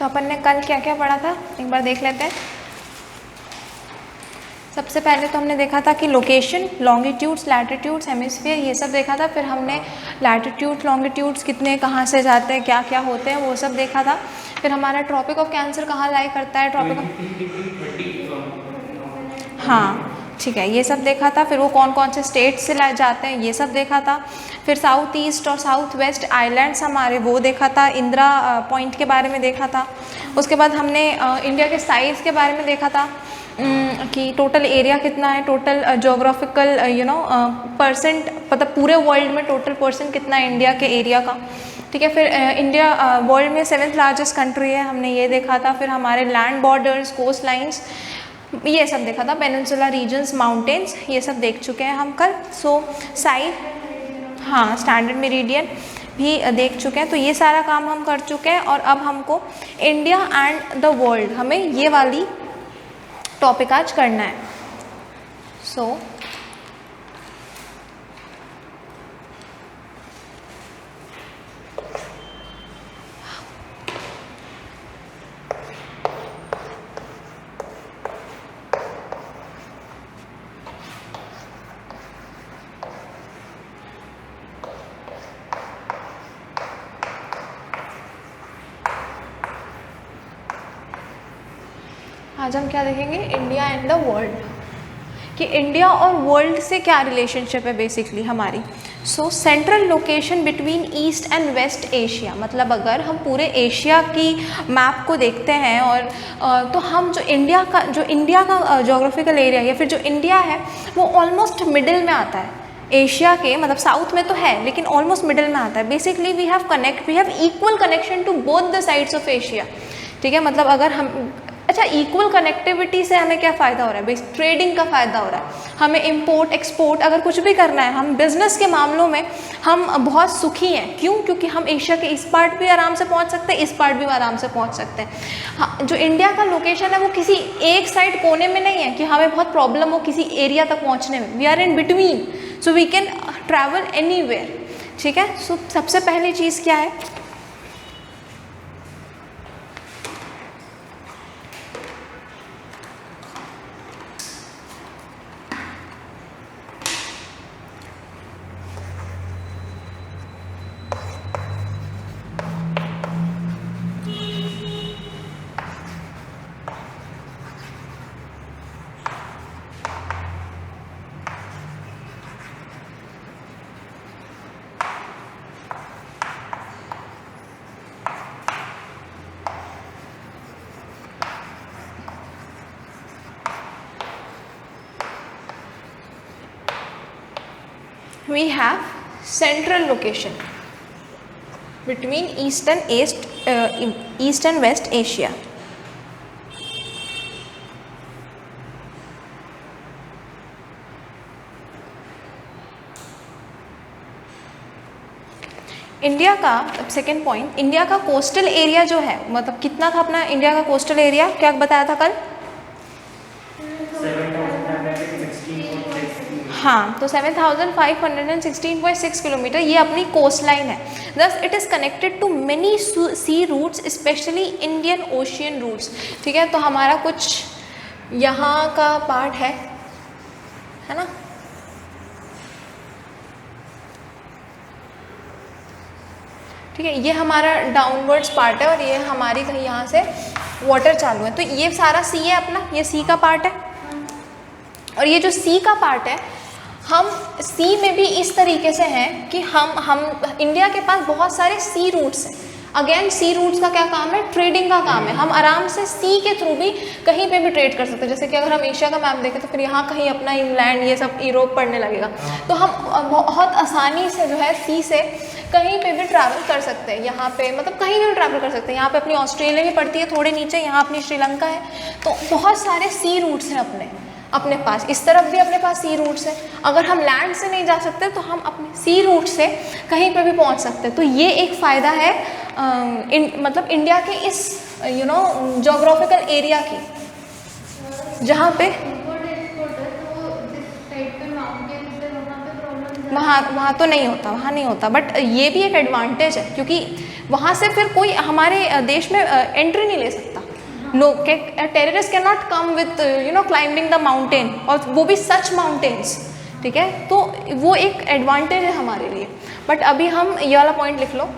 तो अपन ने कल क्या क्या पढ़ा था एक बार देख लेते हैं। सबसे पहले तो हमने देखा था कि लोकेशन, लॉन्गिट्यूड्स, लैटिट्यूड्स, हेमिस्फीयर, ये सब देखा था। फिर हमने लैटिट्यूड लॉन्गिट्यूड्स कितने कहाँ से जाते हैं, क्या क्या होते हैं, वो सब देखा था। फिर हमारा ट्रॉपिक ऑफ कैंसर कहाँ लाई करता है, ट्रॉपिक ऑफ, हाँ ठीक है, ये सब देखा था। फिर वो कौन कौन से स्टेट से लाए जाते हैं, ये सब देखा था। फिर साउथ ईस्ट और साउथ वेस्ट आइलैंड्स हमारे, वो देखा था। इंदिरा पॉइंट के बारे में देखा था। उसके बाद हमने इंडिया के साइज़ के बारे में देखा था कि टोटल एरिया कितना है, टोटल जोग्राफिकल परसेंट, मतलब पूरे वर्ल्ड में टोटल परसेंट कितना है इंडिया के एरिया का, ठीक है। फिर इंडिया वर्ल्ड में 7th लार्जेस्ट कंट्री है, हमने ये देखा था। फिर हमारे लैंड बॉर्डर्स, कोस्ट लाइन्स, ये सब देखा था। पेनिनसुला रीजन्स, माउंटेन्स, ये सब देख चुके हैं हम कल। सो साइड, हाँ स्टैंडर्ड मेरिडियन भी देख चुके हैं। तो ये सारा काम हम कर चुके हैं। और अब हमको इंडिया एंड द वर्ल्ड, हमें ये वाली टॉपिक आज करना है। सो आज हम क्या देखेंगे, इंडिया एंड द वर्ल्ड, कि इंडिया और वर्ल्ड से क्या रिलेशनशिप है बेसिकली हमारी। So central location between east and west Asia, मतलब अगर हम पूरे एशिया की मैप को देखते हैं और तो हम जो इंडिया का जोग्राफिकल एरिया या फिर जो इंडिया है वो ऑलमोस्ट मिडिल में आता है एशिया के, मतलब साउथ में तो है लेकिन ऑलमोस्ट मिडिल में आता है। Basically we have equal connection to both the sides of Asia, ठीक है। मतलब अगर हम, अच्छा, इक्वल कनेक्टिविटी से हमें क्या फ़ायदा हो रहा है, बेस ट्रेडिंग का फ़ायदा हो रहा है। हमें इंपोर्ट एक्सपोर्ट अगर कुछ भी करना है, हम बिज़नेस के मामलों में हम बहुत सुखी हैं। क्यों? क्योंकि हम एशिया के इस पार्ट भी आराम से पहुंच सकते हैं, इस पार्ट भी आराम से पहुंच सकते हैं। हाँ, जो इंडिया का लोकेशन है वो किसी एक साइड कोने में नहीं है कि हमें बहुत प्रॉब्लम हो किसी एरिया तक पहुँचने में। We are in between, so we can travel anywhere, ठीक है। सो सबसे पहली चीज़ क्या है, we have central location between east and west Asia. India का सेकेंड पॉइंट, इंडिया का कोस्टल एरिया जो है, मतलब कितना था अपना इंडिया का कोस्टल एरिया, क्या बताया था कल? हाँ, तो 7516.6 किलोमीटर ये अपनी कोस्ट लाइन है। Thus it is connected to many sea routes, especially Indian Ocean routes, ठीक है। तो हमारा कुछ यहाँ का पार्ट है ना, ठीक है, ये हमारा डाउनवर्ड्स पार्ट है और ये हमारी कहीं यहाँ से वाटर चालू है। तो ये सारा सी है अपना, ये सी का पार्ट है। और ये जो सी का पार्ट है, हम सी में भी इस तरीके से हैं कि हम इंडिया के पास बहुत सारे सी रूट्स हैं। अगेन सी रूट्स का क्या काम है, ट्रेडिंग का काम है। हम आराम से सी के थ्रू भी कहीं पे भी ट्रेड कर सकते हैं। जैसे कि अगर हम एशिया का मैप देखें तो फिर यहाँ कहीं अपना इंग्लैंड ये सब यूरोप पड़ने लगेगा, तो हम बहुत आसानी से जो है सी से कहीं पे भी ट्रैवल कर सकते हैं। यहाँ पे मतलब कहीं भी ट्रैवल कर सकते हैं। यहाँ पे अपनी ऑस्ट्रेलिया भी पड़ती है थोड़े नीचे, यहाँ अपनी श्रीलंका है। तो बहुत सारे सी रूट्स हैं अपने पास। इस तरफ भी अपने पास सी रूट्स है। अगर हम लैंड से नहीं जा सकते तो हम अपने सी रूट से कहीं पे भी पहुंच सकते हैं। तो ये एक फ़ायदा है मतलब इंडिया के इस जोग्राफिकल एरिया की, जहाँ पे वहाँ तो नहीं होता, बट ये भी एक एडवांटेज है क्योंकि वहाँ से फिर कोई हमारे देश में एंट्री नहीं ले सकता। No, terrorist can not come with climbing the mountain, और वो भी सच माउंटेन्स, ठीक है। तो वो एक एडवांटेज है हमारे लिए। बट अभी हम ये वाला पॉइंट लिख लो।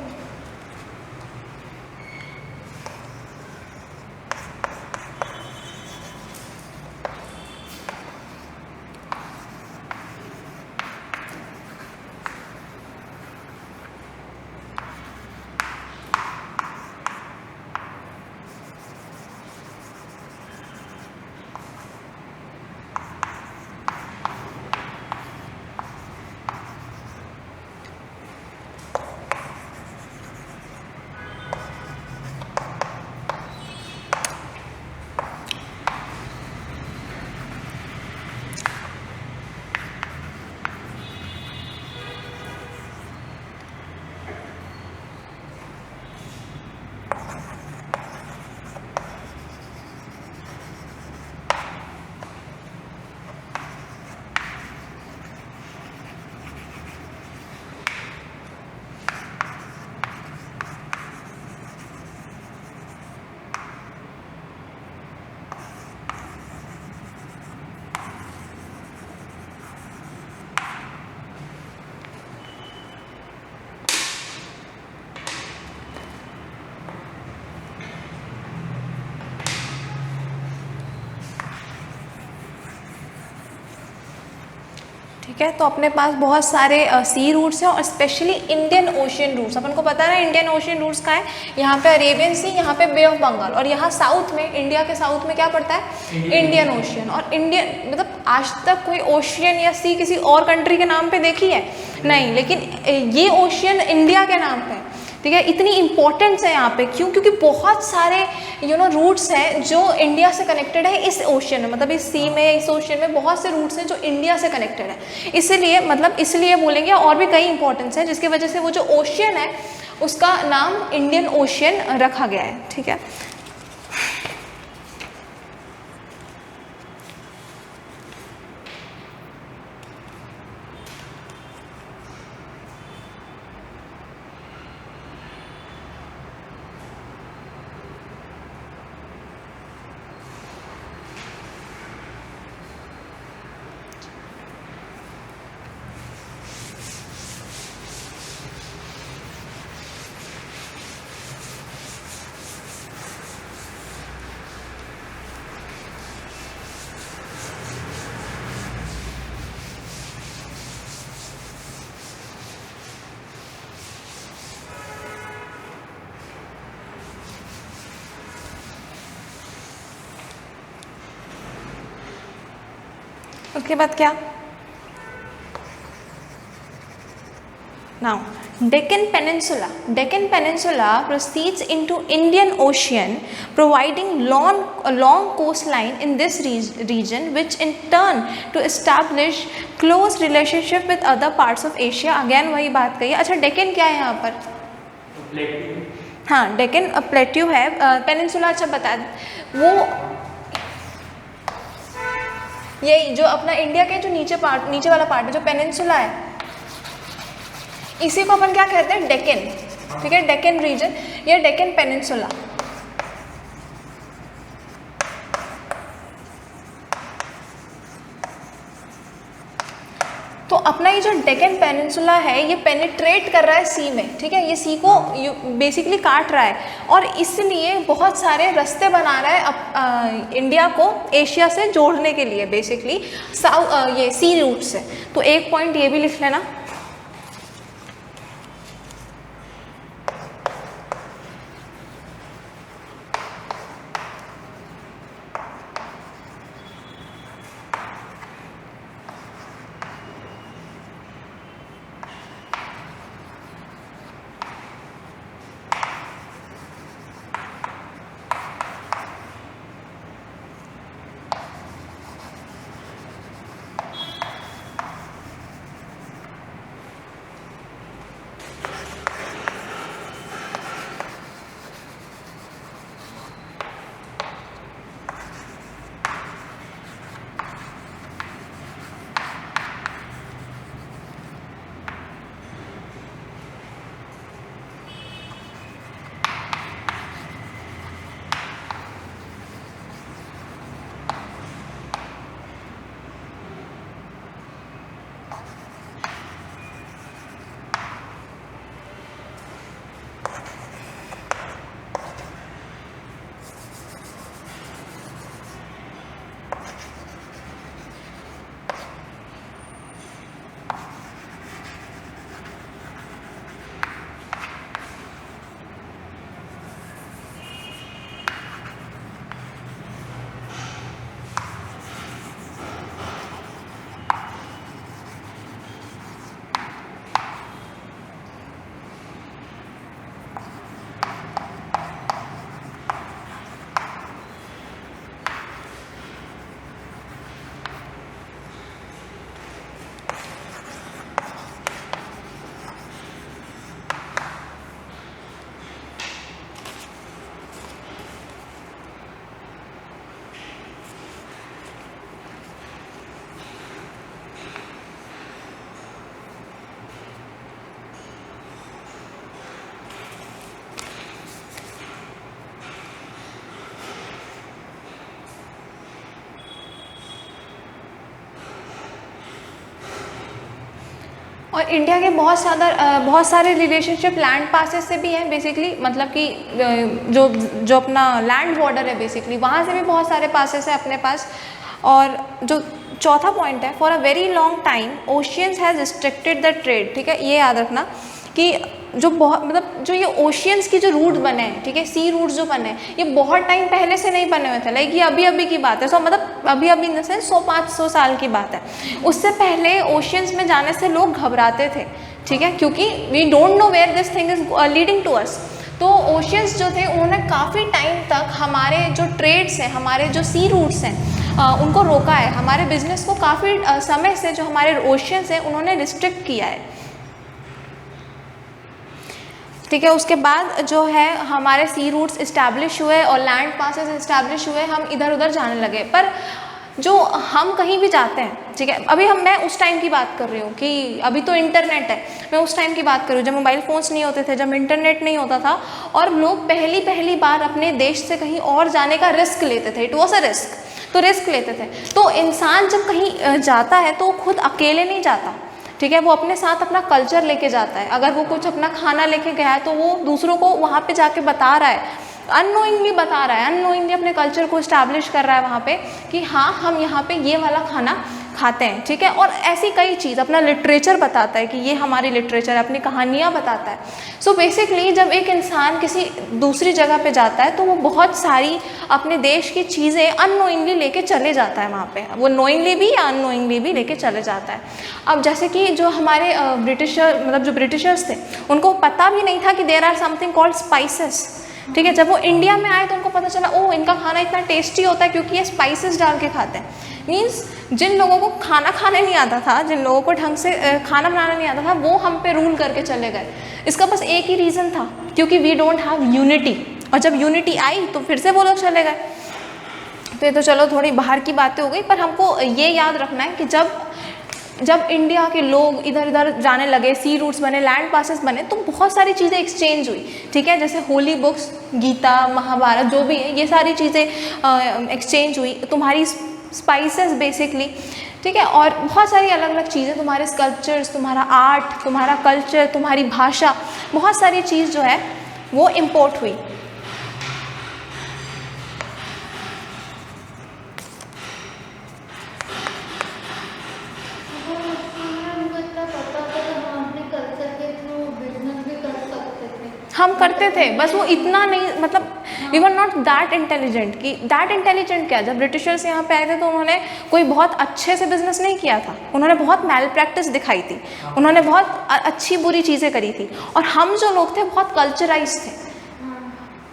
ठीक है, तो अपने पास बहुत सारे सी रूट्स हैं और स्पेशली इंडियन ओशियन रूट्स। अपन को पता है ना इंडियन ओशियन रूट्स का है, यहाँ पे अरेबियन सी, यहाँ पे बे ऑफ बंगाल, और यहाँ साउथ में, इंडिया के साउथ में क्या पड़ता है, इंडियन ओशियन। और इंडियन मतलब आज तक कोई ओशियन या सी किसी और कंट्री के नाम पे देखी है नहीं, लेकिन ये ओशियन इंडिया के नाम पे है, ठीक है। इतनी इंपॉर्टेंस है यहाँ पे, क्यों? क्योंकि बहुत सारे रूट्स हैं जो इंडिया से कनेक्टेड है इस ओशियन में, मतलब इस सी में, इस ओशियन में बहुत से रूट्स हैं जो इंडिया से कनेक्टेड है। इसलिए मतलब इसलिए बोलेंगे, और भी कई इंपॉर्टेंस है जिसकी वजह से वो जो ओशियन है उसका नाम इंडियन ओशियन रखा गया है, ठीक है। उसके बाद क्या, now Deccan Peninsula. Deccan Peninsula proceeds into Indian Ocean, providing a long coastline in this region, which in turn to establish close relationship with other parts of Asia. Again वही बात कही। अच्छा, डेक्कन क्या है यहाँ पर? हाँ, डेक्कन प्लेट्यू है। पेनिनसुला, अच्छा बता, वो यही जो अपना इंडिया के जो नीचे वाला पार्ट है, जो पेनिनसुला है, इसी को अपन क्या कहते हैं, डेक्कन, ठीक है, डेक्कन रीजन या डेक्कन पेनिनसुला। तो अपना ये जो डेक्कन पेनिनसुला है ये पेनिट्रेट कर रहा है सी में, ठीक है, ये सी को बेसिकली काट रहा है और इसलिए बहुत सारे रास्ते बना रहा है इंडिया को एशिया से जोड़ने के लिए, बेसिकली ये सी रूट से। तो एक पॉइंट ये भी लिख लेना। और इंडिया के बहुत सारे रिलेशनशिप लैंड पासेस से भी हैं बेसिकली, मतलब कि जो अपना लैंड बॉर्डर है बेसिकली वहाँ से भी बहुत सारे पासेस हैं अपने पास। और जो चौथा पॉइंट है, for a very long time oceans has restricted the trade. ठीक है, ये याद रखना कि जो बहुत मतलब जो ये ओशियंस की जो रूट बने हैं, ठीक है, सी रूट जो बने हैं, ये बहुत टाइम पहले से नहीं बने हुए थे, लाइक ये अभी अभी की बात है। सो मतलब अभी अभी इन द सेंस 100-500 साल की बात है। उससे पहले ओशियंस में जाने से लोग घबराते थे, ठीक है, क्योंकि we don't know where this thing is leading to us. तो ओशियंस जो थे उन्होंने काफ़ी टाइम तक हमारे जो ट्रेड्स हैं, हमारे जो सी रूट्स हैं, उनको रोका है। हमारे बिजनेस को काफ़ी समय से जो हमारे ओशियंस हैं उन्होंने रिस्ट्रिक्ट किया है, ठीक है। उसके बाद जो है हमारे सी रूट्स इस्टेब्लिश हुए और लैंड पासेस इस्टेब्लिश हुए, हम इधर उधर जाने लगे। पर जो हम कहीं भी जाते हैं, ठीक है, अभी मैं उस टाइम की बात कर रही हूँ कि अभी तो इंटरनेट है, मैं उस टाइम की बात कर रही हूँ जब मोबाइल फ़ोन्स नहीं होते थे, जब इंटरनेट नहीं होता था और लोग पहली बार अपने देश से कहीं और जाने का रिस्क लेते थे। इट वॉज अ रिस्क, तो रिस्क लेते थे। तो इंसान जब कहीं जाता है तो खुद अकेले नहीं जाता, ठीक है, वो अपने साथ अपना कल्चर लेके जाता है। अगर वो कुछ अपना खाना लेके गया है तो वो दूसरों को वहाँ पे जाके बता रहा है, अननोइंगली बता रहा है, अननोइंगली अपने कल्चर को इस्टेब्लिश कर रहा है वहाँ पे कि हाँ हम यहाँ पे ये वाला खाना खाते हैं, ठीक है। और ऐसी कई चीज़, अपना लिटरेचर बताता है कि ये हमारी लिटरेचर है, अपनी कहानियाँ बताता है। सो बेसिकली जब एक इंसान किसी दूसरी जगह पे जाता है तो वो बहुत सारी अपने देश की चीज़ें अननोइंगली लेके चले जाता है वहाँ पे, वो नोइंगली भी या अननोइंगली भी लेके चले जाता है। अब जैसे कि जो हमारे जो ब्रिटिशर्स थे उनको पता भी नहीं था कि there are something called spices, ठीक है। जब वो इंडिया में आए तो उनको पता चला ओह इनका खाना इतना टेस्टी होता है क्योंकि ये स्पाइसेस डाल के खाते हैं। मीन्स जिन लोगों को खाना खाने नहीं आता था, जिन लोगों को ढंग से खाना बनाना नहीं आता था, वो हम पे रूल करके चले गए। इसका बस एक ही रीज़न था, क्योंकि वी डोंट हैव यूनिटी। और जब यूनिटी आई तो फिर से वो लोग चले गए। तो ये तो चलो थोड़ी बाहर की बातें हो गई, पर हमको ये याद रखना है कि जब इंडिया के लोग इधर उधर जाने लगे, सी रूट्स बने, लैंड पासेस बने, तो बहुत सारी चीज़ें एक्सचेंज हुई, ठीक है। जैसे होली बुक्स, गीता, महाभारत जो भी है, ये सारी चीज़ें एक्सचेंज हुई। तुम्हारी स्पाइसेस बेसिकली, ठीक है, और बहुत सारी अलग अलग चीज़ें, तुम्हारे स्कल्पचर्स, तुम्हारा आर्ट, तुम्हारा कल्चर, तुम्हारी भाषा, बहुत सारी चीज़ जो है वो इम्पोर्ट हुई। हम करते थे, बस वो इतना नहीं, मतलब we were not that intelligent. कि दैट इंटेलिजेंट क्या, जब ब्रिटिशर्स यहाँ पे आए थे तो उन्होंने कोई बहुत अच्छे से बिजनेस नहीं किया था, उन्होंने बहुत मैल प्रैक्टिस दिखाई थी, उन्होंने बहुत अच्छी बुरी चीज़ें करी थी। और हम जो लोग थे बहुत कल्चराइज थे,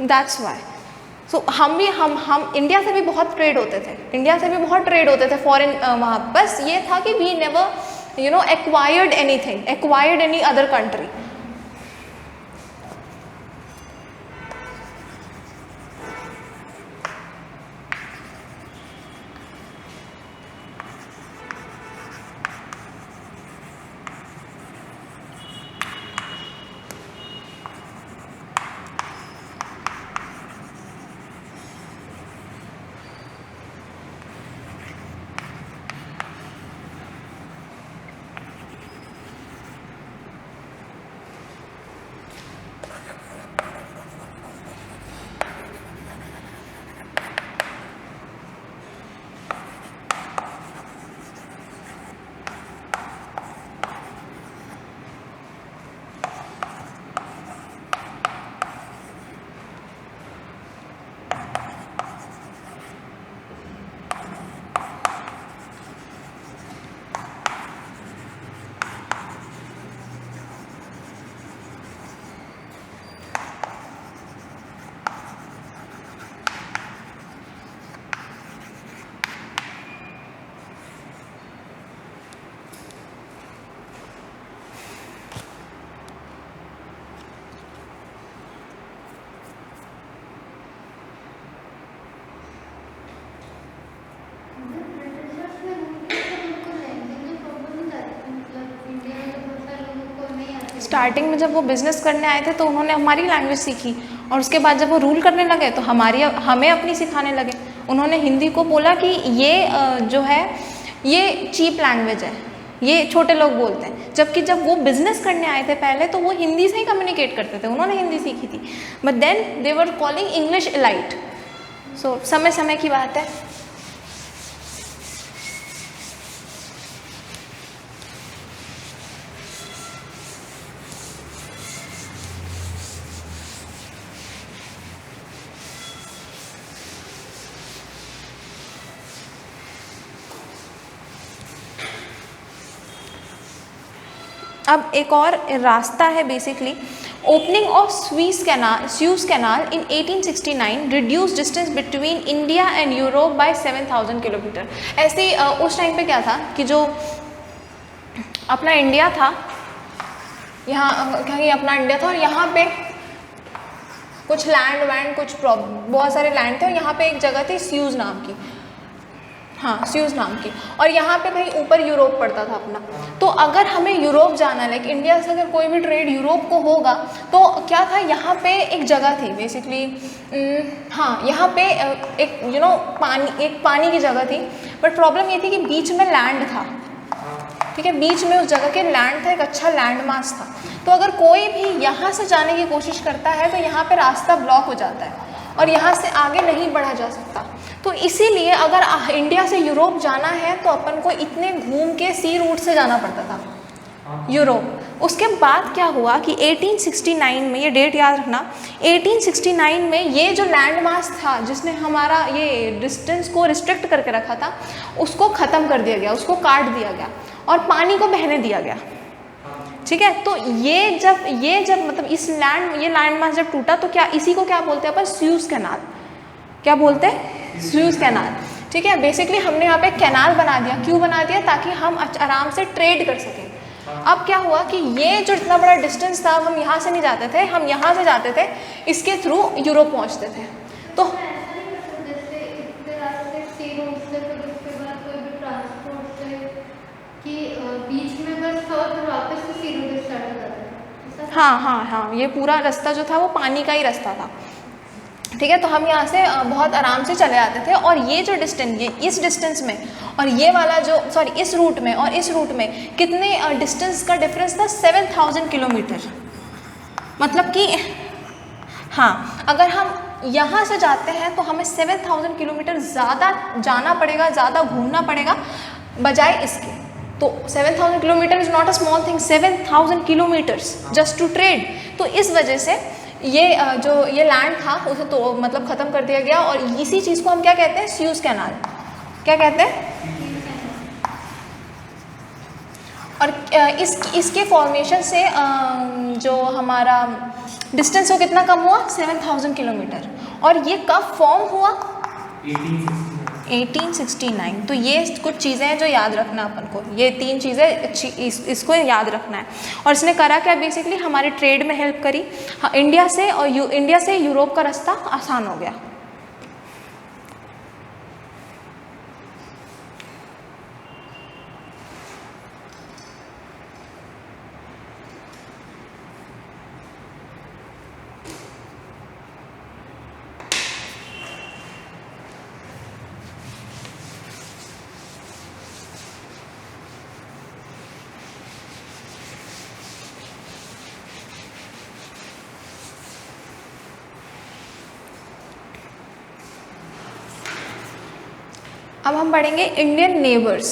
दैट्स वाई। सो हम इंडिया से भी बहुत ट्रेड होते थे, फॉरेन वहाँ। बस ये था कि we never acquired anything, acquired any other country. Starting में जब वो बिज़नेस करने आए थे तो उन्होंने हमारी लैंग्वेज सीखी, और उसके बाद जब वो रूल करने लगे तो हमें अपनी सिखाने लगे। उन्होंने हिंदी को बोला कि ये जो है ये चीप लैंग्वेज है, ये छोटे लोग बोलते हैं। जबकि जब वो बिजनेस करने आए थे पहले तो वो हिंदी से ही कम्युनिकेट करते थे, उन्होंने हिंदी सीखी थी, but then they were calling English elite. So समय समय की बात है। अब एक और रास्ता है basically, opening of Suez Canal in 1869 reduce distance between India and Europe by 7000 kilometre. ऐसे उस टाइम पे क्या था कि जो अपना इंडिया था, यहाँ कहीं अपना इंडिया था और यहाँ पे कुछ लैंड वैंड कुछ बहुत सारे लैंड थे और यहाँ पे एक जगह थी स्यूज नाम की, हाँ स्यूज नाम की, और यहाँ पे कहीं ऊपर यूरोप पड़ता था अपना। तो अगर हमें यूरोप जाना है, लाइक इंडिया से अगर कोई भी ट्रेड यूरोप को होगा तो क्या था, यहाँ पे एक जगह थी बेसिकली, हाँ यहाँ पे एक एक पानी की जगह थी, बट प्रॉब्लम ये थी कि बीच में लैंड था, ठीक है, बीच में उस जगह के लैंड था, एक अच्छा लैंड मास था। तो अगर कोई भी यहाँ से जाने की कोशिश करता है तो यहाँ पे रास्ता ब्लॉक हो जाता है और यहाँ से आगे नहीं बढ़ा जा सकता। तो इसीलिए अगर इंडिया से यूरोप जाना है तो अपन को इतने घूम के सी रूट से जाना पड़ता था यूरोप। उसके बाद क्या हुआ कि 1869 में, ये डेट याद रखना, 1869 में ये जो लैंड मास था जिसने हमारा ये डिस्टेंस को रिस्ट्रिक्ट करके रखा था उसको ख़त्म कर दिया गया, उसको काट दिया गया और पानी को बहने दिया गया, ठीक है। तो ये जब मतलब ये लैंड मास जब टूटा तो क्या, इसी को क्या बोलते हैं अपन, स्यूज कैनाल। क्या बोलते हैं? स्यूज कैनाल, ठीक है। बेसिकली हमने यहाँ पे कैनाल बना दिया, क्यों बना दिया, ताकि हम आराम से ट्रेड कर सकें। अब क्या हुआ कि ये जो इतना बड़ा डिस्टेंस था, हम यहाँ से नहीं जाते थे, हम यहाँ से जाते थे, इसके थ्रू यूरोप पहुँचते थे। तो हाँ, ये पूरा रास्ता जो था वो पानी का ही रास्ता था, ठीक है। तो हम यहाँ से बहुत आराम से चले आते थे और ये जो डिस्टेंस, ये इस डिस्टेंस में और ये वाला जो इस रूट में और इस रूट में कितने डिस्टेंस का डिफरेंस था, 7000 किलोमीटर। मतलब कि हाँ, अगर हम यहाँ से जाते हैं तो हमें 7000 किलोमीटर ज़्यादा जाना पड़ेगा, ज़्यादा घूमना पड़ेगा बजाय इसके। तो 7000 kilometre is not a small thing, 7000 kilometres just to trade. तो इस वजह से ये लैंड था उसे तो मतलब ख़त्म कर दिया गया और इसी चीज़ को हम क्या कहते हैं, स्यूज कैनाल। क्या कहते हैं? और इसके फॉर्मेशन से जो हमारा डिस्टेंस वो कितना कम हुआ, 7000 किलोमीटर। और ये कब फॉर्म हुआ? 1869। तो ये कुछ चीज़ें हैं जो याद रखना अपन को, ये 3 चीज़ें अच्छी इसको याद रखना है। और इसने करा क्या, बेसिकली हमारे ट्रेड में हेल्प करी। हाँ, इंडिया से यूरोप का रास्ता आसान हो गया। अब हम पढ़ेंगे इंडियन नेबर्स,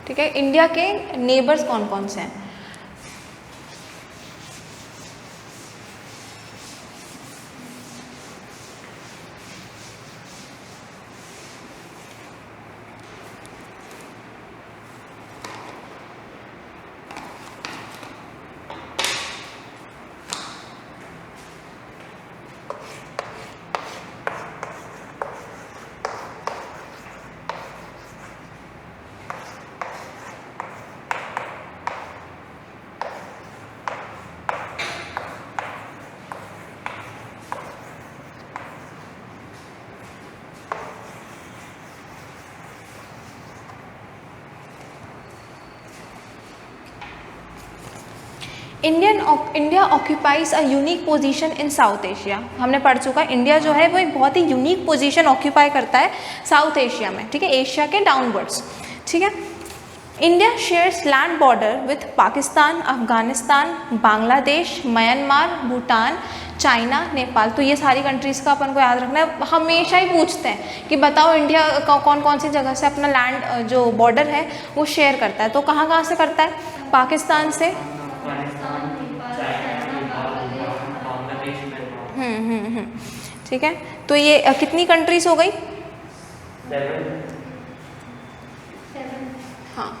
ठीक है। इंडिया के नेबर्स कौन कौन से हैं? India occupies a unique position in south Asia. हमने पढ़ चुका है, इंडिया जो है वो एक बहुत ही यूनिक पोजीशन ऑक्यूपाई करता है साउथ एशिया में, ठीक है, एशिया के डाउनवर्ड्स, ठीक है। India shares land border with Pakistan, Afghanistan, Bangladesh, Myanmar, Bhutan, China, Nepal. तो ये सारी कंट्रीज़ का अपन को याद रखना है। हमेशा ही पूछते हैं कि बताओ इंडिया कौन कौन सी जगह से अपना लैंड जो बॉर्डर है वो शेयर करता है। तो कहाँ कहाँ से करता है? पाकिस्तान से, ठीक है। तो ये कितनी कंट्रीज हो गई? 7। हाँ,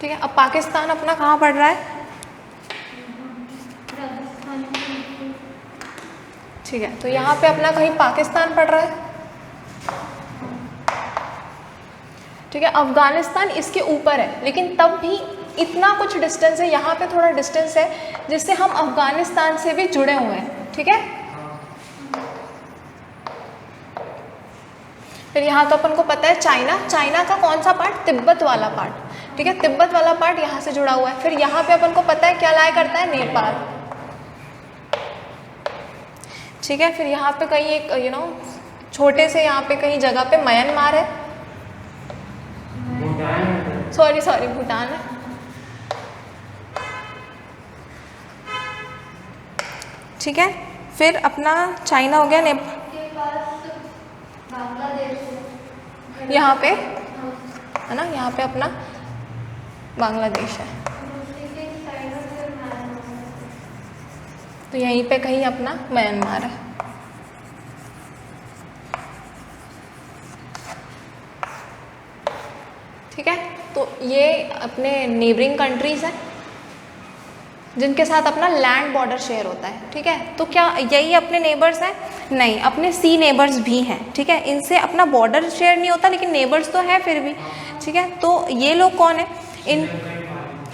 ठीक है। अब पाकिस्तान अपना कहाँ पड़ रहा है? ठीक है, तो यहाँ पे अपना कहीं पाकिस्तान पड़ रहा है, ठीक है। अफगानिस्तान इसके ऊपर है, लेकिन तब भी इतना कुछ डिस्टेंस है, यहाँ पे थोड़ा डिस्टेंस है जिससे हम अफगानिस्तान से भी जुड़े हुए हैं, ठीक है। फिर यहाँ तो अपन को पता है चाइना, चाइना का कौन सा पार्ट? तिब्बत वाला पार्ट, ठीक है। तिब्बत वाला पार्ट यहाँ से जुड़ा हुआ है। फिर यहाँ पे अपन को पता है क्या लाया करता है? नेपाल, ठीक है। फिर यहाँ पे कहीं एक छोटे से यहाँ पे कहीं जगह पे म्यांमार है, सॉरी भूटान है, ठीक है। फिर अपना चाइना हो गया, नेपाल, यहाँ पे है ना, यहाँ पे अपना बांग्लादेश है, तो यहीं पे कहीं अपना म्यांमार है, ठीक है। तो ये अपने नेबरिंग कंट्रीज हैं जिनके साथ अपना लैंड बॉर्डर शेयर होता है, ठीक है। तो क्या यही अपने नेबर्स हैं? नहीं, अपने सी नेबर्स भी हैं, ठीक है। इनसे अपना बॉर्डर शेयर नहीं होता, लेकिन नेबर्स तो है फिर भी, ठीक है। तो ये लोग कौन है? इन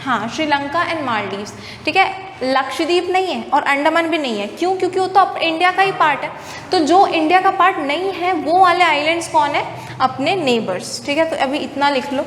हाँ, श्रीलंका एंड मालदीव्स, ठीक है। लक्षद्वीप नहीं है और अंडमान भी नहीं है, क्यों? क्योंकि वो तो इंडिया का ही पार्ट है। तो जो इंडिया का पार्ट नहीं है वो वाले आइलैंड्स कौन है? अपने नेबर्स, ठीक है। तो अभी इतना लिख लो।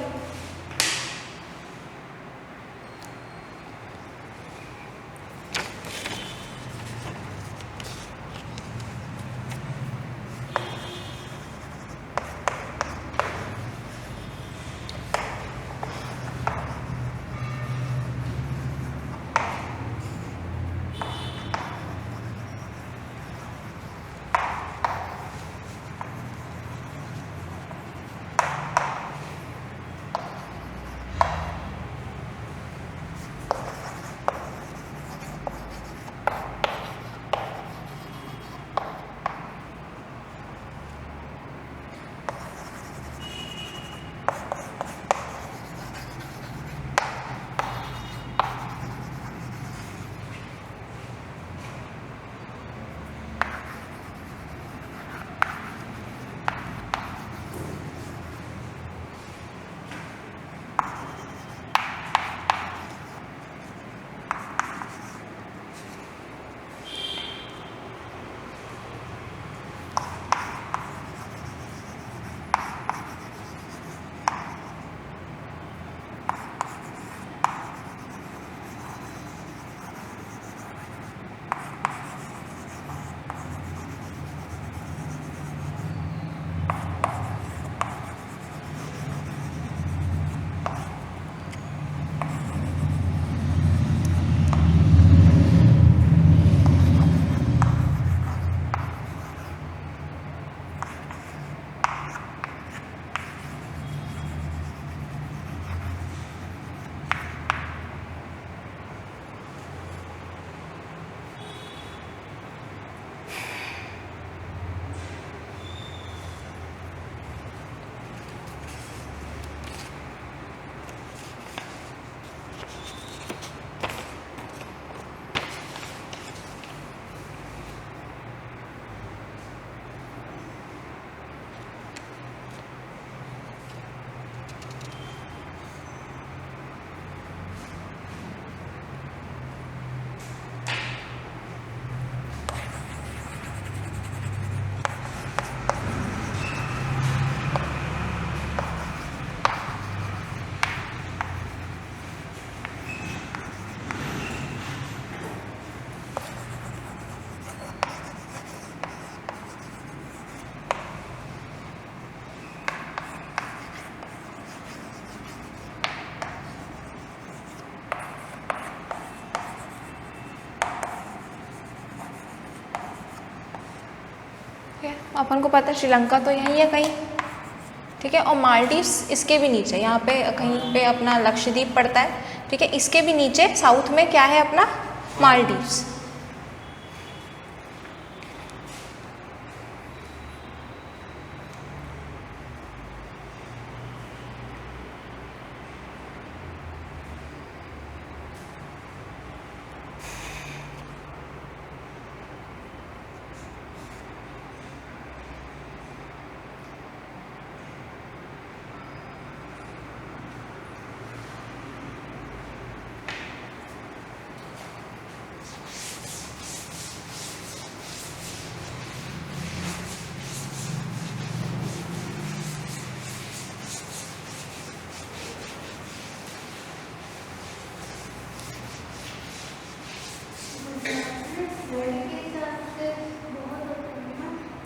अपन को पता है श्रीलंका तो यहीं है कहीं, ठीक है, और मालदीव्स इसके भी नीचे, यहाँ पे कहीं पे अपना लक्षद्वीप पड़ता है, ठीक है, इसके भी नीचे साउथ में क्या है अपना मालदीव्स।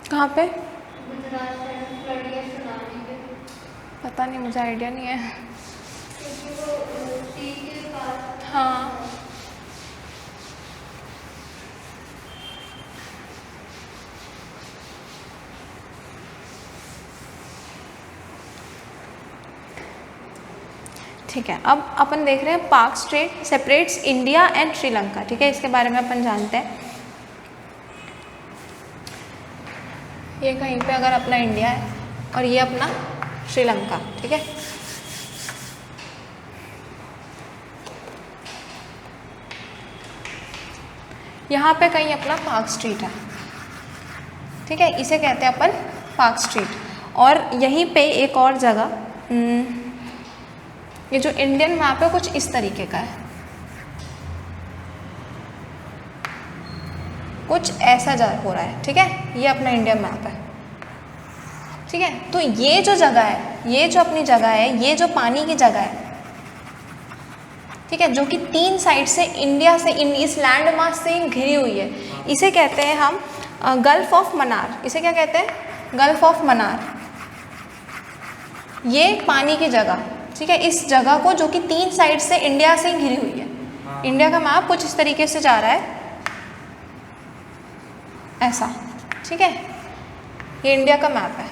कहाँ पे? पता नहीं, मुझे आइडिया नहीं है। हाँ ठीक है, अब अपन देख रहे हैं पाक straight separates India and Sri Lanka, ठीक है, इसके बारे में अपन जानते हैं। ये कहीं पे अगर अपना इंडिया है और ये अपना श्रीलंका, ठीक है, यहाँ पे कहीं अपना पाक स्ट्रीट है, ठीक है, इसे कहते हैं अपन पाक स्ट्रीट। और यहीं पे एक और जगह, ये जो इंडियन मैप है कुछ इस तरीके का है, कुछ ऐसा जा हो रहा है, ठीक है, ये अपना इंडियन मैप है, ठीक है। तो ये जो जगह है, ये जो अपनी जगह है, ये जो पानी की जगह है, ठीक है, जो कि 3 साइड से इंडिया से इस लैंड मास से घिरी हुई है, इसे कहते हैं हम गल्फ ऑफ मन्नार। इसे क्या कहते हैं? Gulf of Mannar. ये पानी की जगह, ठीक है, इस जगह को जो कि 3 साइड से इंडिया से घिरी हुई है। इंडिया का मैप कुछ इस तरीके से जा रहा है, ऐसा, ठीक है, ये इंडिया का मैप है।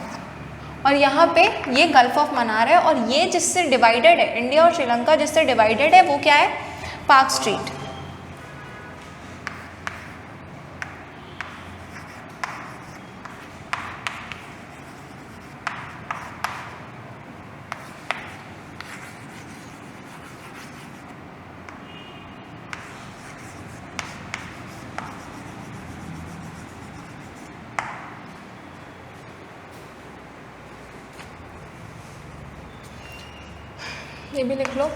और यहाँ पे ये गल्फ ऑफ मन्नार है, और ये जिससे डिवाइडेड है, इंडिया और श्रीलंका जिससे डिवाइडेड है, वो क्या है? पाक स्ट्रीट। ये भी लिख लो।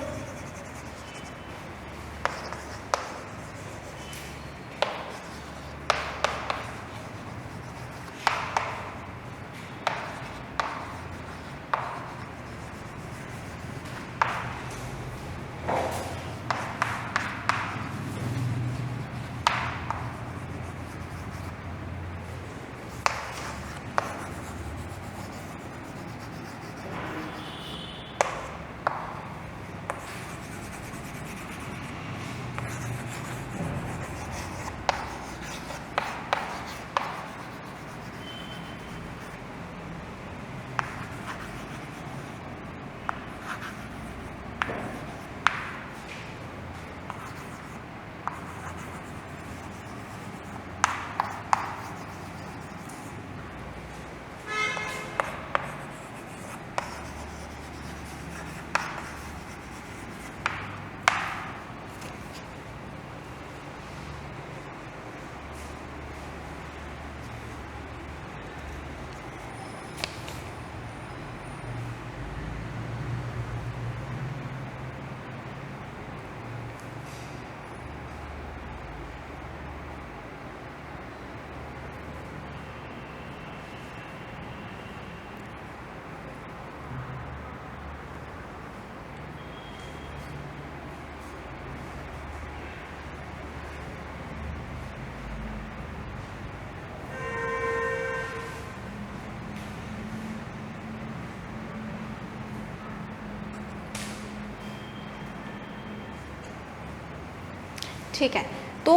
ठीक है, तो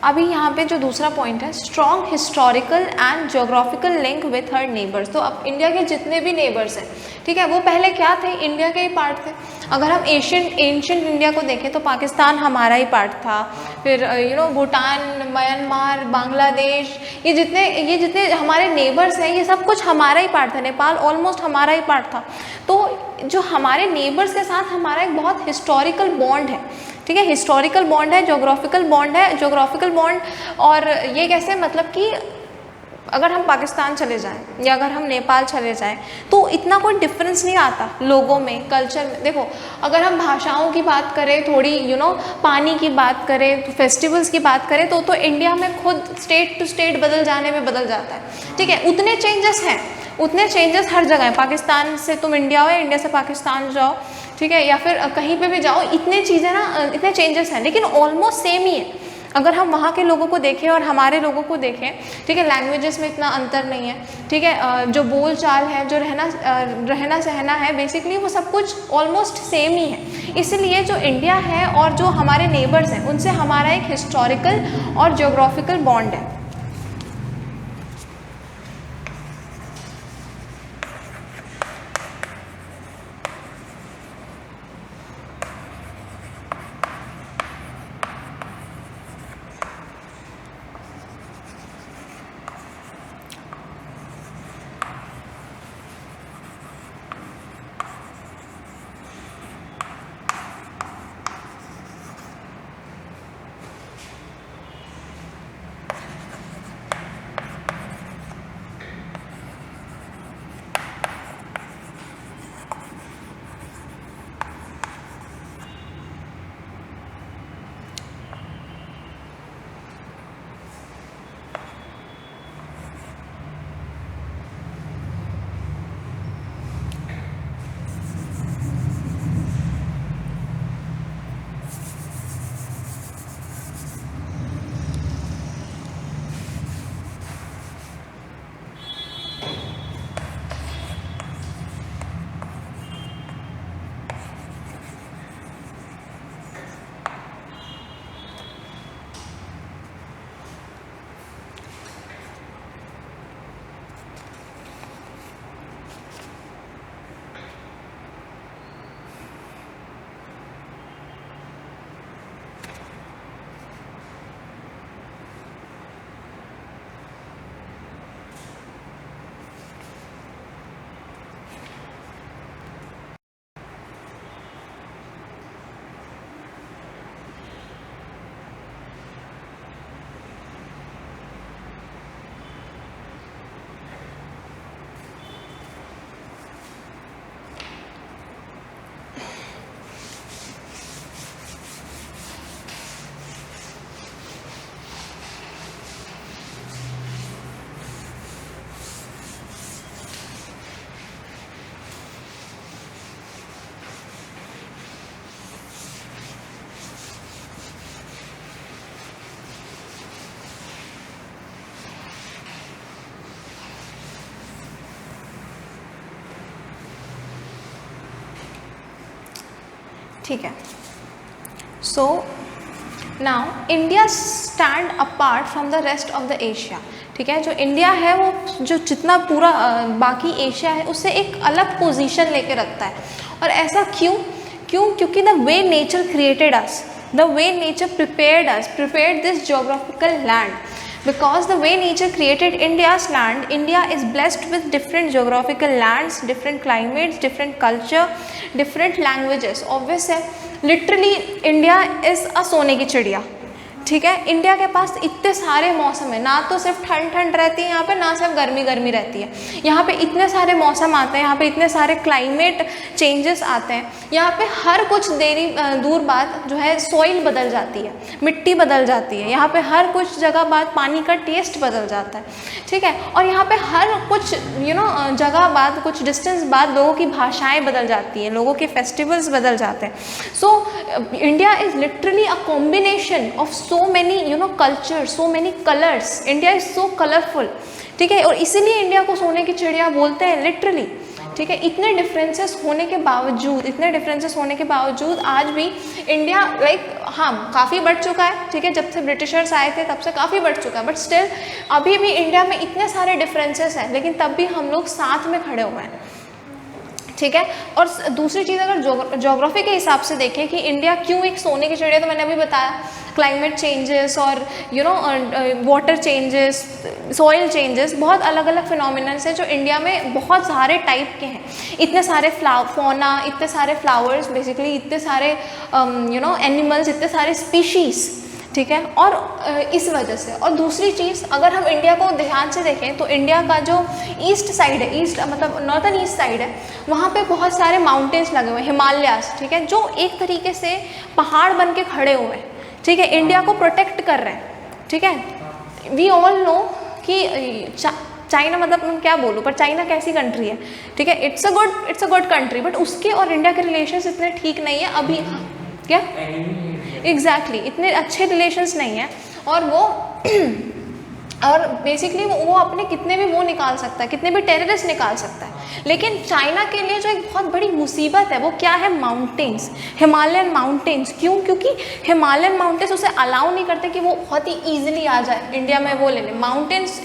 अभी यहाँ पे जो दूसरा पॉइंट है, strong historical and geographical link with her neighbours. तो अब इंडिया के जितने भी नेबर्स हैं, ठीक है, वो पहले क्या थे, इंडिया के ही पार्ट थे। अगर हम एंशिएंट इंडिया को देखें तो पाकिस्तान हमारा ही पार्ट था, फिर भूटान, म्यांमार, बांग्लादेश, ये जितने हमारे नेबर्स हैं ये सब कुछ हमारा ही पार्ट था। नेपाल ऑलमोस्ट हमारा ही पार्ट था। तो जो हमारे नेबर्स के साथ हमारा एक बहुत हिस्टोरिकल बॉन्ड है, ठीक है, हिस्टोरिकल बॉन्ड है, जोग्राफिकल बॉन्ड है। जोग्राफिकल बॉन्ड और ये कैसे, मतलब कि अगर हम पाकिस्तान चले जाएं या अगर हम नेपाल चले जाएं तो इतना कोई डिफरेंस नहीं आता लोगों में, कल्चर में। देखो, अगर हम भाषाओं की बात करें, थोड़ी पानी की बात करें, फेस्टिवल्स की बात करें, तो इंडिया में खुद स्टेट टू स्टेट बदल जाने में बदल जाता है, ठीक है। उतने चेंजेस हैं, उतने चेंजेस हर जगह हैं। पाकिस्तान से तुम इंडिया हो, इंडिया से पाकिस्तान जाओ, ठीक है, या फिर कहीं पे भी जाओ, इतने चीज़ें ना, इतने चेंजेस हैं, लेकिन ऑलमोस्ट सेम ही है। अगर हम वहाँ के लोगों को देखें और हमारे लोगों को देखें, ठीक है, लैंग्वेजेस में इतना अंतर नहीं है, ठीक है, जो बोल चाल है, जो रहना सहना है, बेसिकली वो सब कुछ ऑलमोस्ट सेम ही है। इसलिए जो इंडिया है और जो हमारे नेबर्स हैं उनसे हमारा एक हिस्टोरिकल और ज्योग्राफिकल बॉन्ड है। ठीक है। So now India stand apart from the rest of the Asia, ठीक है। जो इंडिया है वो जो जितना पूरा बाकी एशिया है उससे एक अलग पोजीशन लेके रखता है। और ऐसा क्योंकि the way nature created us, the way nature prepared this geographical land, because the way nature created India's land, India is blessed with different geographical lands, different climates, different culture, different languages. Obvious है, literally India is a सोने की चिड़िया, ठीक है। India के पास इतने सारे मौसम है, ना तो सिर्फ ठंड रहती है यहाँ पे, ना सिर्फ गर्मी रहती है। यहाँ पे इतने सारे मौसम आते हैं, यहाँ पे इतने सारे क्लाइमेट चेंजेस आते हैं। यहाँ पे हर कुछ दूर बाद जो है सॉइल बदल जाती है, मिट्टी बदल जाती है। यहाँ पे हर कुछ जगह बाद पानी का टेस्ट बदल जाता है, ठीक है। और यहाँ पे हर कुछ जगह बाद, कुछ डिस्टेंस बाद लोगों की भाषाएँ बदल जाती हैं, लोगों के फेस्टिवल्स बदल जाते हैं। So India is literally a combination of so many cultures, so many colors. India is so colorful, ठीक है। और इसीलिए इंडिया को सोने की चिड़िया बोलते हैं लिटरली, ठीक है, इतने डिफरेंसेस होने के बावजूद आज भी इंडिया हाँ काफ़ी बढ़ चुका है, ठीक है, जब से ब्रिटिशर्स आए थे तब से काफ़ी बढ़ चुका है, बट स्टिल अभी भी इंडिया में इतने सारे डिफरेंसेस हैं, लेकिन तब भी हम लोग साथ में खड़े हुए हैं, ठीक है। और दूसरी चीज़ अगर ज्योग्राफी के हिसाब से देखें कि इंडिया क्यों एक सोने की चिड़िया, तो मैंने अभी बताया क्लाइमेट चेंजेस और वाटर चेंजेस, सॉइल चेंजेस, बहुत अलग अलग फिनोमिनन्स हैं जो इंडिया में बहुत सारे टाइप के हैं, इतने सारे फौना, इतने सारे फ्लावर्स, बेसिकली इतने सारे एनिमल्स, इतने सारे स्पीशीज़, ठीक है। और इस वजह से, और दूसरी चीज़ अगर हम इंडिया को ध्यान से देखें तो इंडिया का जो ईस्ट साइड है, ईस्ट मतलब नॉर्थन ईस्ट साइड है, वहाँ पे बहुत सारे माउंटेन्स लगे हुए हैं, हिमालयास, ठीक है, जो एक तरीके से पहाड़ बन के खड़े हुए हैं, ठीक है, इंडिया को प्रोटेक्ट कर रहे हैं, ठीक है। वी ऑल नो कि चाइना, मतलब मैं क्या बोलूँ, पर चाइना कैसी कंट्री है, ठीक है, it's a good country, but उसके और इंडिया के रिलेशंस इतने ठीक नहीं है अभी, क्या एग्जैक्टली इतने अच्छे रिलेशंस नहीं हैं, और वो और बेसिकली वो अपने कितने भी वो निकाल सकता है, कितने भी टेररिस्ट निकाल सकता है, लेकिन चाइना के लिए जो एक बहुत बड़ी मुसीबत है वो क्या है, माउंटेन्स, हिमालयन माउंटेन्स। क्यों? क्योंकि हिमालयन माउंटेन्स उसे अलाउ नहीं करते कि वो बहुत ही ईजिली आ जाए इंडिया में वो ले ले। माउंटेन्स,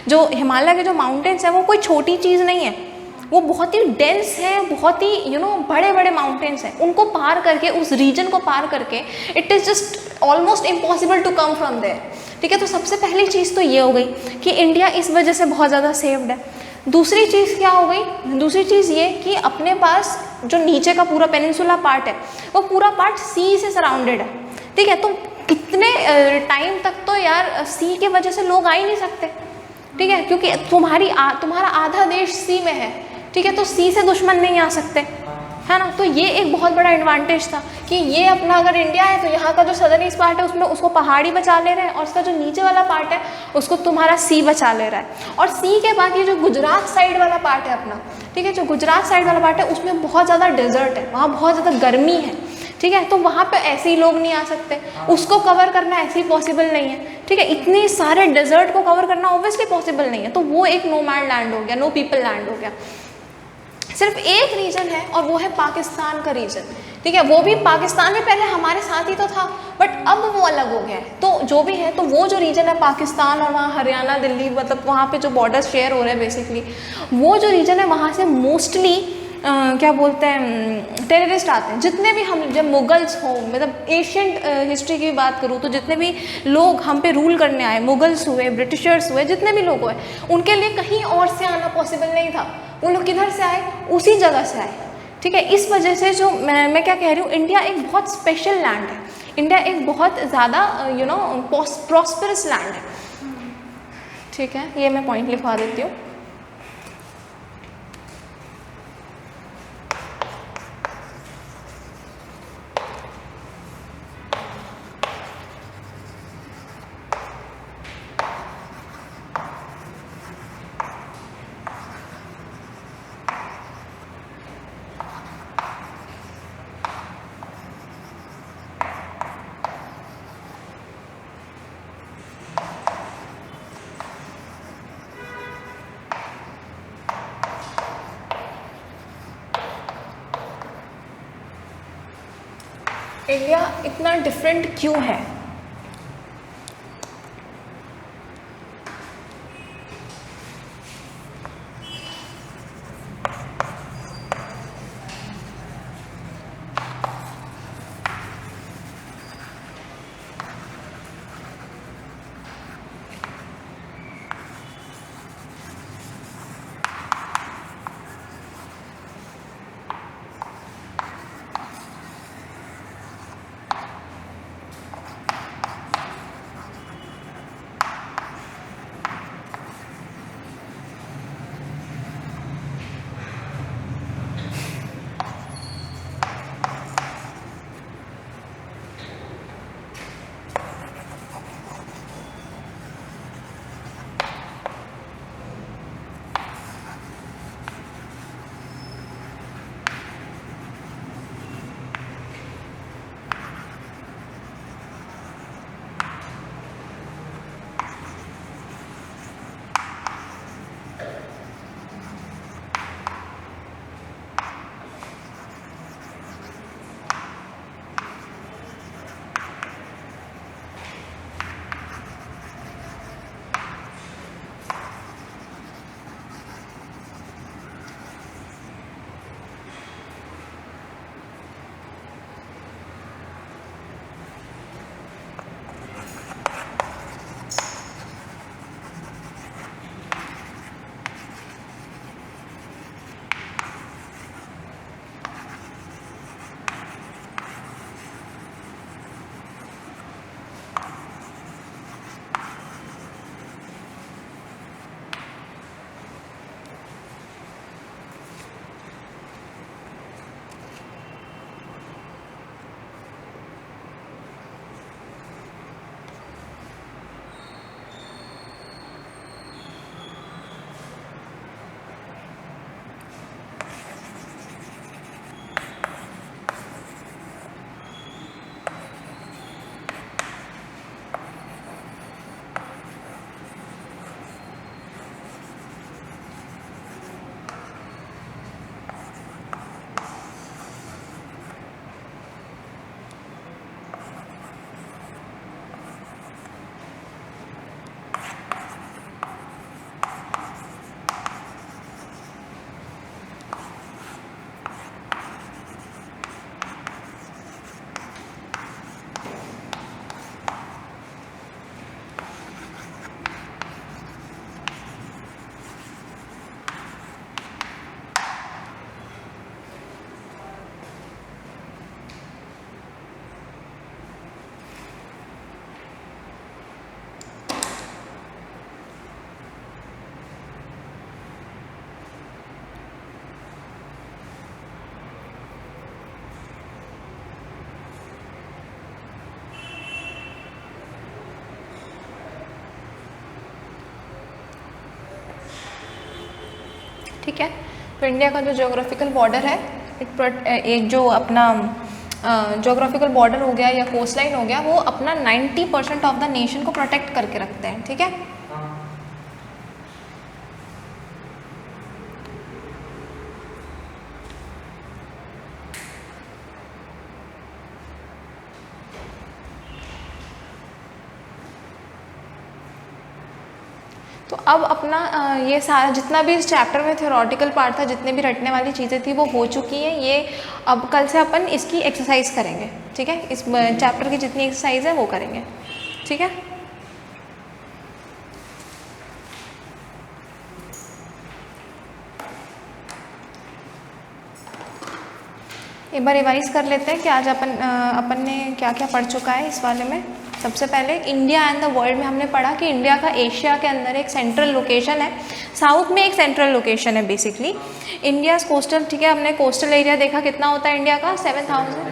जो हिमालय के जो माउंटेन्स हैं वो कोई छोटी चीज़ नहीं है, वो बहुत ही डेंस है, बहुत ही बड़े बड़े माउंटेन्स हैं, उनको पार करके, उस रीजन को पार करके it is just almost impossible to come from there, ठीक है। तो सबसे पहली चीज़ तो ये हो गई कि इंडिया इस वजह से बहुत ज़्यादा सेफ्ड है। दूसरी चीज़ क्या हो गई, दूसरी चीज़ ये कि अपने पास जो नीचे का पूरा पेनिनसुला पार्ट है वो पूरा पार्ट सी से सराउंडेड है, ठीक है। तो कितने टाइम तक तो यार सी की वजह से लोग आ ही नहीं सकते, ठीक है, क्योंकि तुम्हारा आधा देश सी में है, ठीक है, तो सी से दुश्मन नहीं आ सकते, है ना। तो ये एक बहुत बड़ा एडवांटेज था कि ये अपना, अगर इंडिया है तो यहाँ का जो सदर्न ईस्ट पार्ट है उसमें उसको पहाड़ी बचा ले रहे हैं, और उसका जो नीचे वाला पार्ट है उसको तुम्हारा सी बचा ले रहा है। और सी के बाद ये जो गुजरात साइड वाला पार्ट है अपना, ठीक है, जो गुजरात साइड वाला पार्ट है उसमें बहुत ज़्यादा डेजर्ट है, वहाँ बहुत ज़्यादा गर्मी है, ठीक है, तो वहाँ पे ऐसे ही लोग नहीं आ सकते, उसको कवर करना ऐसे ही पॉसिबल नहीं है, ठीक है, इतने सारे डेजर्ट को कवर करना ऑब्वियसली पॉसिबल नहीं है। तो वो एक नो मैन लैंड हो गया, नो पीपल लैंड हो गया। सिर्फ एक रीजन है और वो है पाकिस्तान का रीजन, ठीक है, वो भी पाकिस्तान में पहले हमारे साथ ही तो था, बट अब वो अलग हो गया है। तो जो भी है, तो वो जो रीजन है पाकिस्तान और वहाँ हरियाणा, दिल्ली, मतलब वहाँ पे जो बॉर्डर शेयर हो रहे हैं बेसिकली, वो जो रीजन है वहाँ से मोस्टली क्या बोलते हैं, टेररिस्ट आते हैं। जितने भी हम, जब मुगल्स हो, मतलब एशियंट हिस्ट्री की बात करूँ तो जितने भी लोग हम पे रूल करने आए, मुगल्स हुए, ब्रिटिशर्स हुए, जितने भी लोग हुए, उनके लिए कहीं और से आना पॉसिबल नहीं था। वो लोग किधर से आए, उसी जगह से आए, ठीक है। इस वजह से जो मैं क्या कह रही हूँ, इंडिया एक बहुत स्पेशल लैंड है, इंडिया एक बहुत ज़्यादा प्रॉस्परस लैंड है, ठीक है। ये मैं पॉइंट लिखवा देती हूँ। इंडिया इतना डिफरेंट क्यों है? ठीक है। तो इंडिया का जो जोग्राफिकल बॉर्डर है, एक जो अपना जोग्राफिकल बॉर्डर हो गया या कोस्ट लाइन हो गया, वो अपना 90% ऑफ द नेशन को प्रोटेक्ट करके रखते हैं। ठीक है। तो अब अपना ये सारा जितना भी इस चैप्टर में थ्योरेटिकल पार्ट था, जितने भी रटने वाली चीज़ें थी वो हो चुकी हैं। ये अब कल से अपन इसकी एक्सरसाइज करेंगे। ठीक है। इस चैप्टर की जितनी एक्सरसाइज है वो करेंगे। ठीक है। एक बार रिवाइज कर लेते हैं कि आज अपन ने क्या क्या पढ़ चुका है इस वाले में। सबसे पहले इंडिया एंड द वर्ल्ड में हमने पढ़ा कि इंडिया का एशिया के अंदर एक सेंट्रल लोकेशन है, साउथ में एक सेंट्रल लोकेशन है बेसिकली। इंडिया कोस्टल, ठीक है, हमने कोस्टल एरिया देखा कितना होता है इंडिया का, 7,000।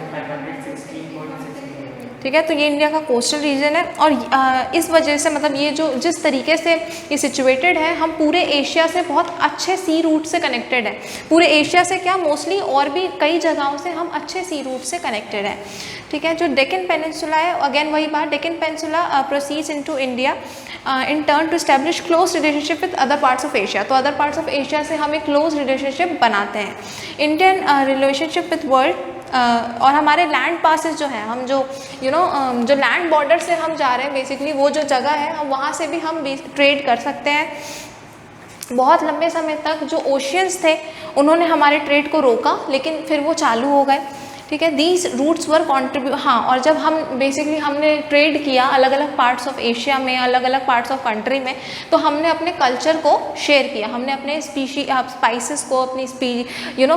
ठीक है। तो ये इंडिया का कोस्टल रीजन है और इस वजह से मतलब ये जो जिस तरीके से ये सिचुएटेड है, हम पूरे एशिया से बहुत अच्छे सी रूट से कनेक्टेड है। पूरे एशिया से क्या, मोस्टली और भी कई जगहों से हम अच्छे सी रूट से कनेक्टेड है। ठीक है। जो डेक्कन पेनिनसुला है, अगेन वही बात, Deccan peninsula proceeds into India in turn to establish close relationship with other parts of Asia. तो अदर पार्ट्स ऑफ एशिया से हम एक क्लोज रिलेशनशिप बनाते हैं। इंडियन रिलेशनशिप विद वर्ल्ड और हमारे लैंड पासेस जो है, हम जो जो लैंड बॉर्डर से हम जा रहे हैं बेसिकली, वो जो जगह है हम वहाँ से भी हम ट्रेड कर सकते हैं। बहुत लंबे समय तक जो ओशियंस थे उन्होंने हमारे ट्रेड को रोका, लेकिन फिर वो चालू हो गए। ठीक है। दीज रूट्स वर कॉन्ट्रीब्यूट, हाँ, और जब हम बेसिकली हमने ट्रेड किया अलग अलग पार्ट्स ऑफ एशिया में, अलग अलग पार्ट्स ऑफ कंट्री में, तो हमने अपने कल्चर को शेयर किया। हमने अपने स्पाइसेस को, अपनी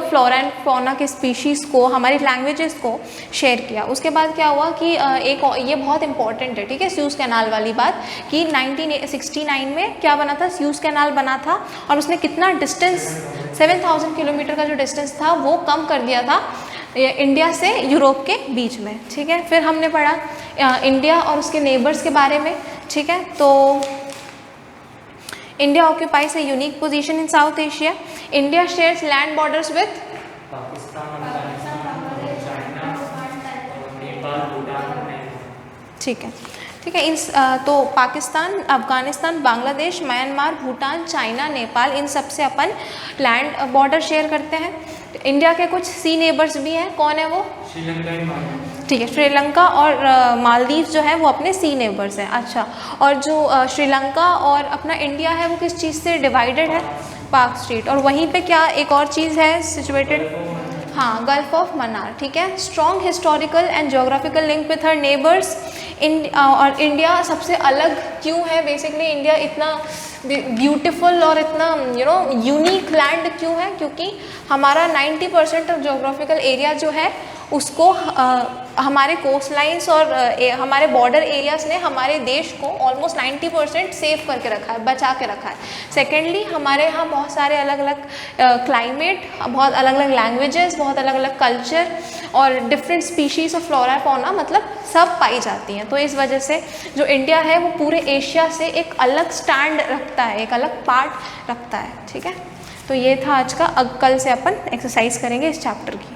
फ्लोरा एंड फौना के स्पीशीज़ को, हमारी लैंग्वेजेस को शेयर किया। उसके बाद क्या हुआ कि एक ये बहुत इंपॉर्टेंट है, ठीक है, स्यूज़ कैनाल वाली बात, कि 1969 में क्या बना था, स्यूज़ कैनाल बना था और उसने कितना डिस्टेंस, 7,000 किलोमीटर का जो डिस्टेंस था वो कम कर दिया था इंडिया से यूरोप के बीच में। ठीक है। फिर हमने पढ़ा इंडिया और उसके नेबर्स के बारे में। ठीक है। तो India occupies a unique position in south Asia. India shares land borders with Pakistan, China, Nepal, Bhutan. ठीक है। ठीक है। तो पाकिस्तान, अफगानिस्तान, बांग्लादेश, म्यांमार, भूटान, चाइना, नेपाल, इन सब से अपन लैंड बॉर्डर शेयर करते हैं। इंडिया के कुछ सी नेबर्स भी हैं, कौन है वो, श्रीलंका। ठीक है, श्रीलंका और मालदीव जो है वो अपने सी नेबर्स हैं। अच्छा, और जो श्रीलंका और अपना इंडिया है वो किस चीज़ से डिवाइडेड है, पाक स्ट्रेट। और वहीं पे क्या एक और चीज़ है सिचुएटेड, हाँ, गल्फ ऑफ मन्नार। ठीक है। Strong historical and geographical link with her neighbours. और इंडिया सबसे अलग क्यों है, बेसिकली इंडिया इतना ब्यूटीफुल और इतना यूनिक लैंड क्यों है, क्योंकि हमारा 90% ऑफ जोग्राफिकल एरिया जो है उसको हमारे कोस्ट लाइन्स और हमारे बॉर्डर एरियाज़ ने हमारे देश को ऑलमोस्ट 90% सेव करके रखा है, बचा के रखा है। सेकेंडली, हमारे यहाँ बहुत सारे अलग अलग क्लाइमेट, बहुत अलग अलग लैंग्वेजेस, बहुत अलग अलग कल्चर और different species of flora fauna मतलब सब पाई जाती हैं। तो इस वजह से जो इंडिया है वो पूरे एशिया से एक अलग स्टैंड रखता है, एक अलग पार्ट रखता है। ठीक है। तो ये था आज का। कल से अपन एक्सरसाइज करेंगे इस चैप्टर की।